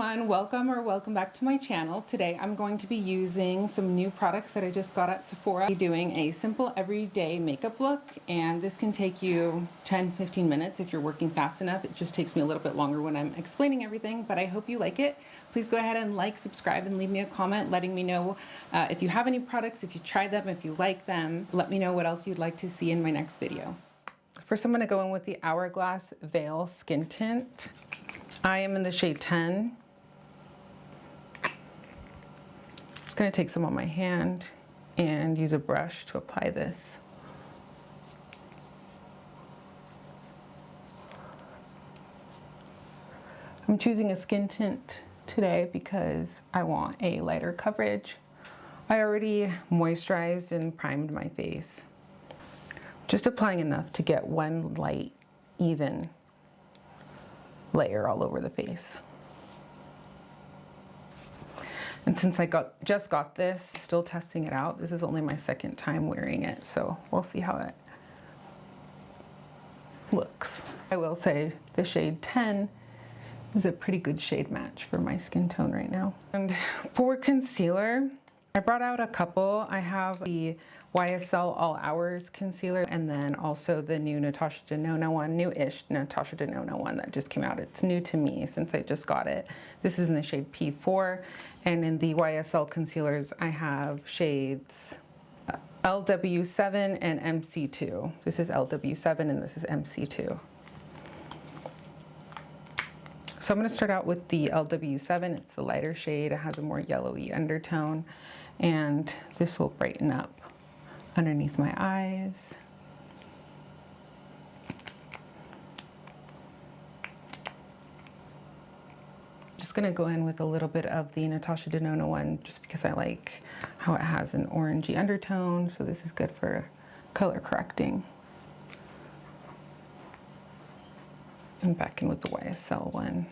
everyone, welcome back to my channel. Today I'm going to be using some new products that I just got at Sephora. Doing a simple everyday makeup look, and this can take you 10-15 minutes if you're working fast enough. It just takes me a little bit longer when I'm explaining everything, but I hope you like it. Please go ahead and like, subscribe, and leave me a comment letting me know if you have any products, if you tried them, if you like them. Let me know what else you'd like to see in my next video. First, I'm going to go in with the Hourglass Veil Skin Tint. I am in the shade 10. Just going to take some on my hand and use a brush to apply this. I'm choosing a skin tint today because I want a lighter coverage. I already moisturized and primed my face. Just applying enough to get one light, even layer all over the face. And since I just got this, still testing it out, this is only my second time wearing it, so we'll see how it looks. I will say the shade 10 is a pretty good shade match for my skin tone right now. And for concealer, I brought out a couple. I have the YSL All Hours concealer, and then also the new Natasha Denona one, new-ish Natasha Denona one that just came out. It's new to me since I just got it. This is in the shade P4, and in the YSL concealers, I have shades LW7 and MC2. This is LW7 and this is MC2. So I'm going to start out with the LW7. It's the lighter shade. It has a more yellowy undertone, and this will brighten up underneath my eyes. Just going to go in with a little bit of the Natasha Denona one just because I like how it has an orangey undertone, so this is good for color correcting. And back in with the YSL one.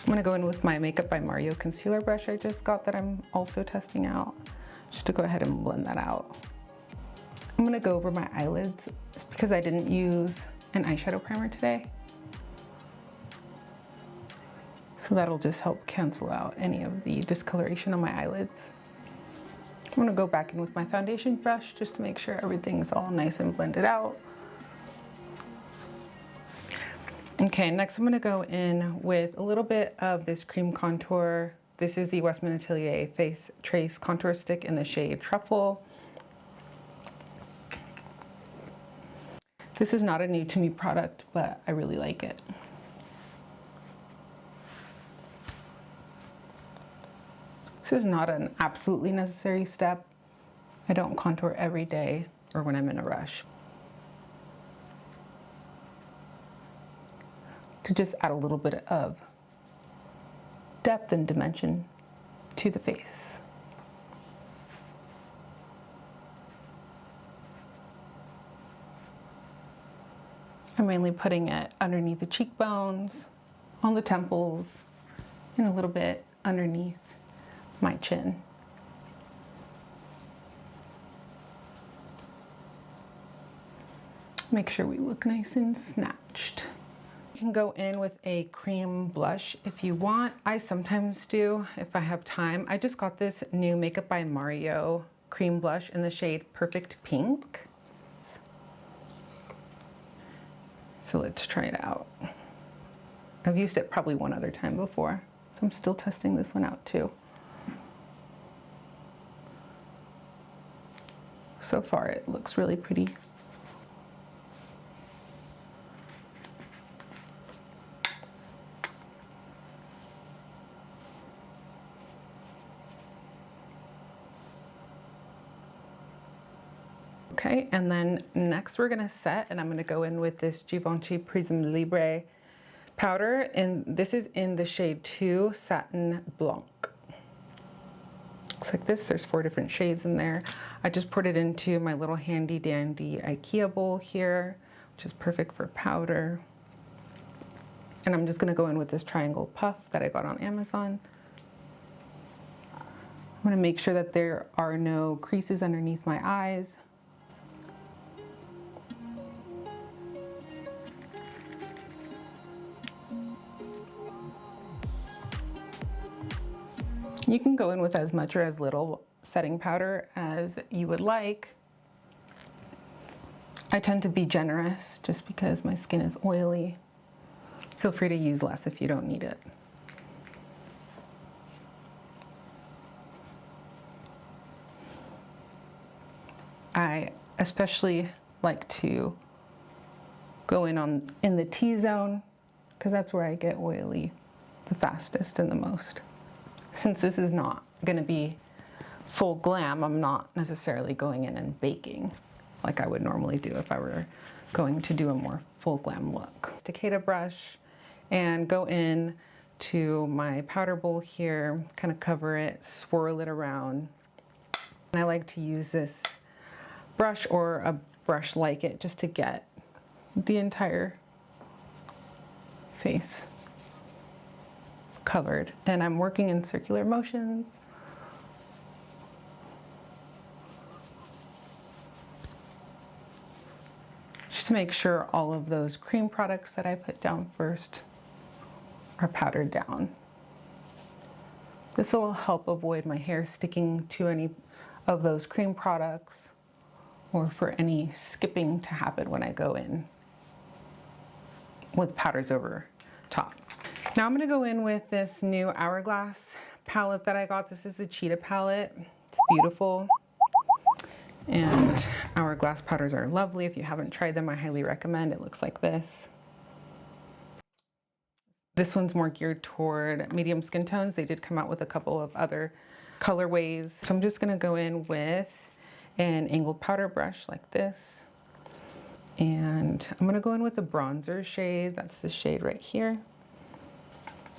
I'm going to go in with my Makeup by Mario concealer brush I just got that I'm also testing out, just to go ahead and blend that out. I'm going to go over my eyelids because I didn't use an eyeshadow primer today. So that'll just help cancel out any of the discoloration on my eyelids. I'm going to go back in with my foundation brush just to make sure everything's all nice and blended out. Okay, next I'm going to go in with a little bit of this cream contour. This is the WESTMAN Atelier Face Trace Contour Stick in the shade Truffle. This is not a new to me product, but I really like it. This is not an absolutely necessary step. I don't contour every day or when I'm in a rush. To just add a little bit of depth and dimension to the face. I'm mainly putting it underneath the cheekbones, on the temples, and a little bit underneath my chin. Make sure we look nice and snatched. You can go in with a cream blush if you want. I sometimes do if I have time. I just got this new Makeup by Mario cream blush in the shade Perfect Pink. So let's try it out. I've used it probably one other time before, so I'm still testing this one out too. So far it looks really pretty. Okay, and then next we're gonna set, and I'm gonna go in with this Givenchy Prisme Libre powder, and this is in the shade 2 Satin Blanc. Looks like this. There's 4 different shades in there. I just poured it into my little handy dandy IKEA bowl here, which is perfect for powder. And I'm just gonna go in with this triangle puff that I got on Amazon. I'm gonna make sure that there are no creases underneath my eyes. You can go in with as much or as little setting powder as you would like. I tend to be generous just because my skin is oily. Feel free to use less if you don't need it. I especially like to go in the T-zone because that's where I get oily the fastest and the most. Since this is not going to be full glam, I'm not necessarily going in and baking like I would normally do if I were going to do a more full glam look. Takeda brush and go in to my powder bowl here, kind of cover it, swirl it around. And I like to use this brush or a brush like it just to get the entire face covered. And I'm working in circular motions. Just to make sure all of those cream products that I put down first are powdered down. This will help avoid my hair sticking to any of those cream products or for any skipping to happen when I go in with powders over top. Now I'm going to go in with this new Hourglass palette that I got. This is the Cheetah palette. It's beautiful. And Hourglass powders are lovely. If you haven't tried them, I highly recommend. It looks like this. This one's more geared toward medium skin tones. They did come out with a couple of other colorways. So I'm just going to go in with an angled powder brush like this. And I'm going to go in with a bronzer shade. That's the shade right here.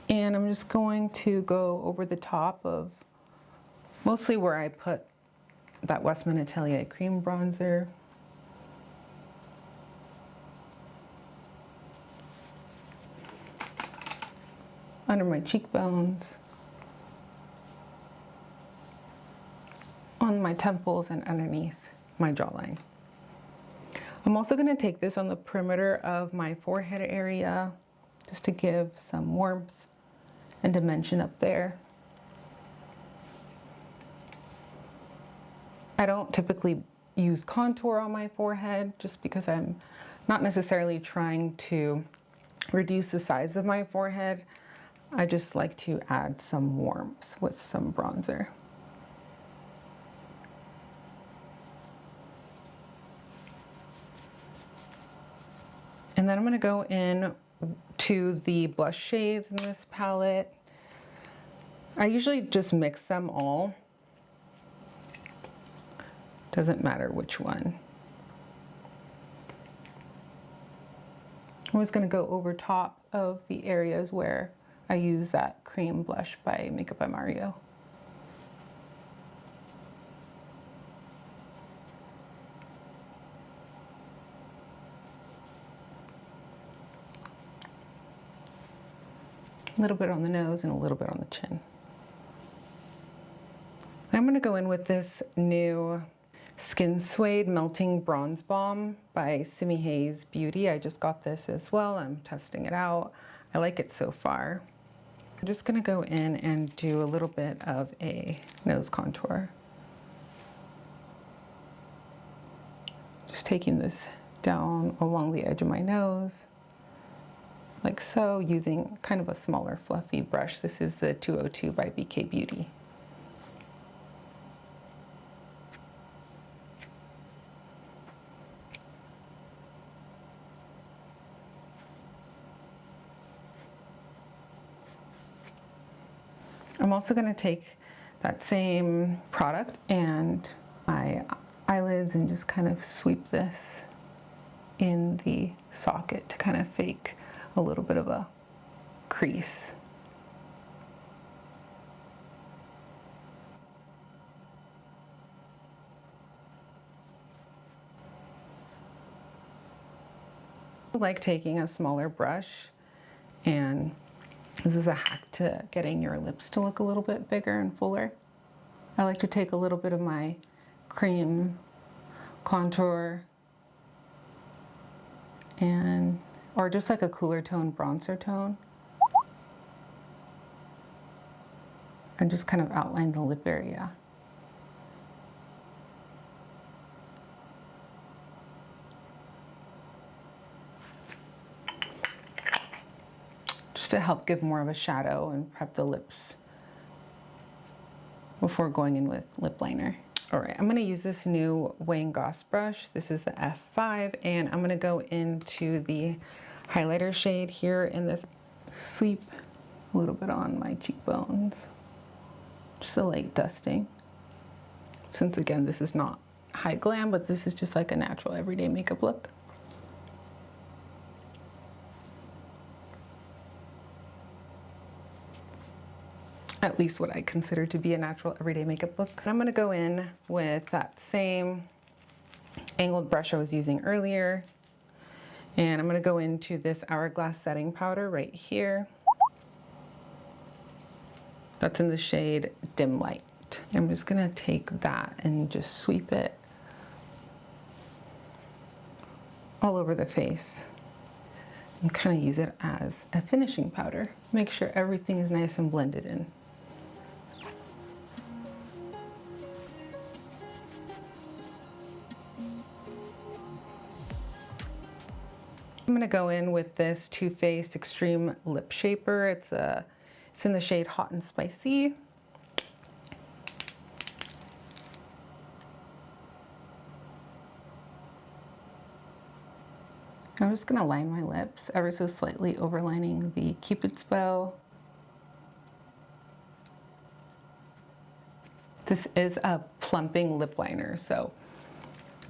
And I'm just going to go over the top of mostly where I put that Westman Atelier cream bronzer. Under my cheekbones, on my temples, and underneath my jawline. I'm also going to take this on the perimeter of my forehead area just to give some warmth and dimension up there. I don't typically use contour on my forehead just because I'm not necessarily trying to reduce the size of my forehead. I just like to add some warmth with some bronzer. And then I'm going to go in to the blush shades in this palette. I usually just mix them all. Doesn't matter which one. I'm just going to go over top of the areas where I use that cream blush by Makeup by Mario. A little bit on the nose and a little bit on the chin. I'm going to go in with this new Skin Suede Melting Bronze Balm by SIMIHAZE Beauty. I just got this as well. I'm testing it out. I like it so far. I'm just going to go in and do a little bit of a nose contour. Just taking this down along the edge of my nose, like so, using kind of a smaller fluffy brush. This is the 202 by BK Beauty. I'm also going to take that same product and my eyelids and just kind of sweep this in the socket to kind of fake a little bit of a crease. I like taking a smaller brush, and this is a hack to getting your lips to look a little bit bigger and fuller. I like to take a little bit of my cream contour or just like a cooler tone bronzer tone, and just kind of outline the lip area. Just to help give more of a shadow and prep the lips before going in with lip liner. All right, I'm gonna use this new Wayne Goss brush. This is the F5, and I'm gonna go into the highlighter shade here in this, sweep a little bit on my cheekbones. Just a light dusting. Since again, this is not high glam, but this is just like a natural everyday makeup look. At least what I consider to be a natural everyday makeup look. I'm gonna go in with that same angled brush I was using earlier. And I'm gonna go into this Hourglass setting powder right here. That's in the shade Dim Light. I'm just gonna take that and just sweep it all over the face and kind of use it as a finishing powder. Make sure everything is nice and blended in. I'm gonna go in with this Too Faced Extreme Lip Shaper. It's in the shade Hot and Spicy. I'm just gonna line my lips ever so slightly, overlining the Cupid's bow. This is a plumping lip liner, so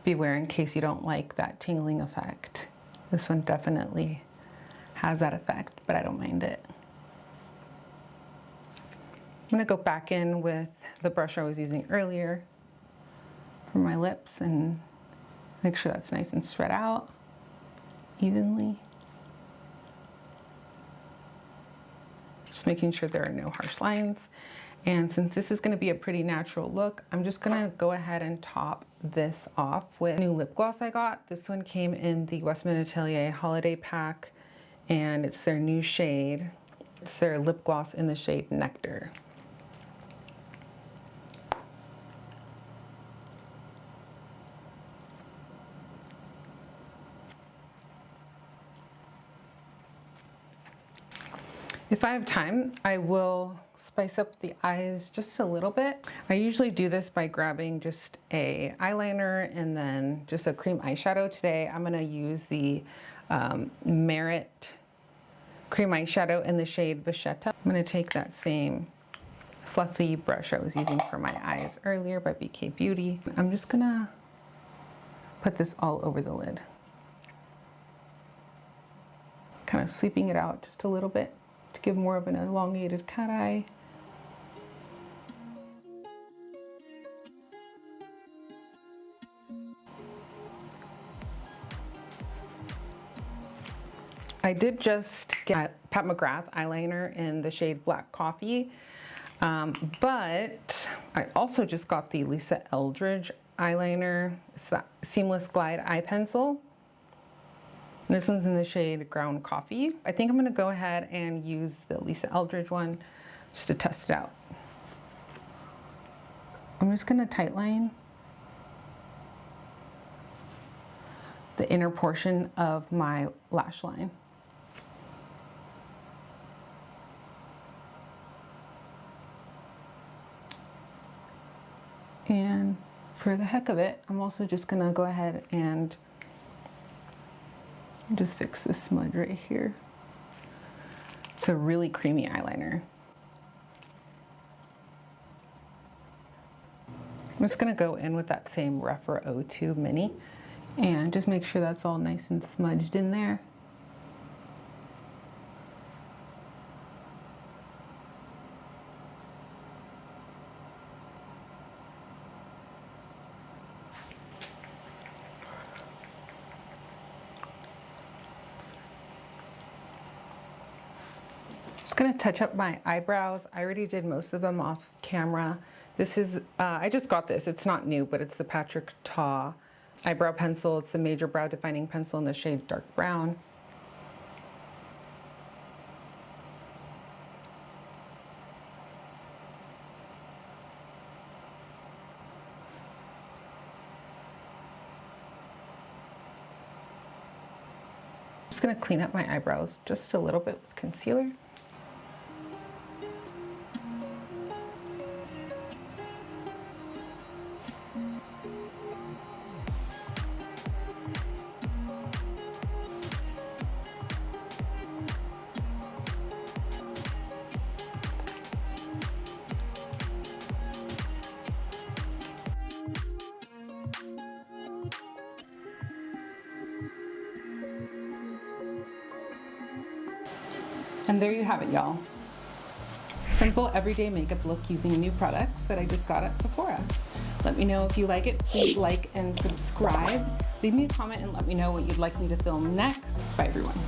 beware in case you don't like that tingling effect. This one definitely has that effect, but I don't mind it. I'm gonna go back in with the brush I was using earlier for my lips and make sure that's nice and spread out evenly. Just making sure there are no harsh lines. And since this is gonna be a pretty natural look, I'm just gonna go ahead and top this off with a new lip gloss I got. This one came in the Westman Atelier holiday pack, and it's their new shade. It's their lip gloss in the shade Nectar. If I have time, I will spice up the eyes just a little bit. I usually do this by grabbing just a eyeliner and then just a cream eyeshadow. Today I'm gonna use the Merit cream eyeshadow in the shade Vachetta. I'm gonna take that same fluffy brush I was using for my eyes earlier by BK Beauty. I'm just gonna put this all over the lid. Kind of sweeping it out just a little bit to give more of an elongated cat eye. I did just get Pat McGrath eyeliner in the shade Black Coffee, but I also just got the Lisa Eldridge eyeliner. It's that Seamless Glide eye pencil. This one's in the shade Ground Coffee. I think I'm gonna go ahead and use the Lisa Eldridge one just to test it out. I'm just gonna tightline the inner portion of my lash line. And for the heck of it, I'm also just gonna go ahead and just fix this smudge right here. It's a really creamy eyeliner. I'm just gonna go in with that same Rephr 02 mini and just make sure that's all nice and smudged in there. Just gonna touch up my eyebrows. I already did most of them off camera. This is, I just got this. It's not new, but it's the Patrick Ta eyebrow pencil. It's the Major Brow Defining Pencil in the shade Dark Brown. just gonna clean up my eyebrows just a little bit with concealer. And there you have it, y'all. Simple everyday makeup look using new products that I just got at Sephora. Let me know if you like it. Please like and subscribe. Leave me a comment and let me know what you'd like me to film next. Bye everyone.